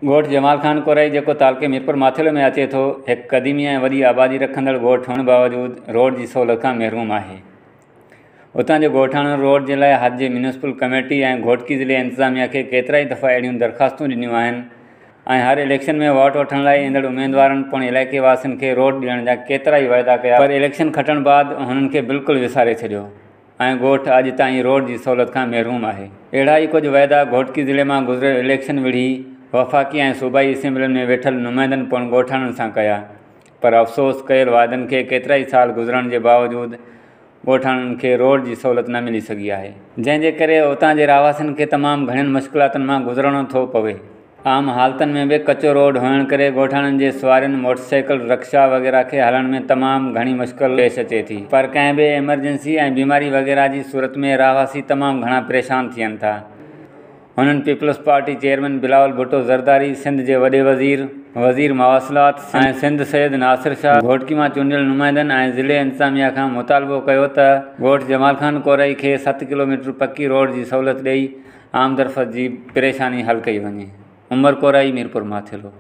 ॻोठ जमाल खान कोराई जेको तालुके मीरपुर माथिले में अचे थो, हिकु क़दीमी ऐं वॾी आबादी रखंदड़ ॻोठ हुअण बावजूदि रोड जी सहूलियत खां महरूम आहे। उतां जे ॻोठाणनि रोड जे लाइ हज जी म्यूनिसिपल कमेटी ऐं घोटकी ज़िले इंतिज़ामिया खे केतिराई दफ़ा अहिड़ियूं दरख़्वास्तूं ॾिनियूं आहिनि ऐं हर इलेक्शन में वोट वठण लाइ ईंदड़ उमेदवारनि पिणु इलाइक़े वासियुनि खे रोड ॾियण जा केतिरा ई वाइदा कया, पर इलेक्शन खटण बाद हुननि खे बिल्कुलु विसारे छॾियो ऐं ॻोठ अॼु ताईं रोड जी सहूलियत खां महरूम आहे। अहिड़ा ई कुझु वाइदा घोटकी ज़िले मां गुज़िरियल इलेक्शन विढ़ी वफ़ाक़ी ऐं सूबाई असेंबलियुनि में वेठल नुमाइंदनि पिणु ॻोठाणनि सां कया, पर अफ़सोस कयल वाइदनि खे केतिरा ई साल गुज़रण जे बावजूदि ॻोठाणनि खे रोड जी सहूलियत न मिली सघी आहे, जंहिंजे करे उतां जे रहवासियुनि खे तमामु घणनि मुश्किलातुनि मां गुज़रणो थो पवे। आम हालतुनि में बि कचो रोड हुअण करे ॻोठाणनि जे सुवारियुनि मोटरसाइकिल रिक्शा वग़ैरह खे हलण में तमामु घणी मुश्किल पेश अचे थी, पर कंहिं बि एमरजेंसी ऐं बीमारी वग़ैरह जी सूरत में रहवासी तमामु घणा परेशान थियनि था। हुननि peoples party chairman Bilawal Bhutto Zardari, Sindh जे वॾे वज़ीर मवासिलात ऐं सिंध सैयद नासिर शाह, घोटकी मां चूंडियल नुमाइंदनि ऐं ज़िले इंतिज़ामिया खां मुतालबो कयो त ॻोठ जमाल खान कोराई खे 7 किलोमीटर पक्की रोड जी सहूलियत ॾेई आमदरफ़त जी परेशानी हल कई वञे। उमर कोराई, मीरपुर माथिलो।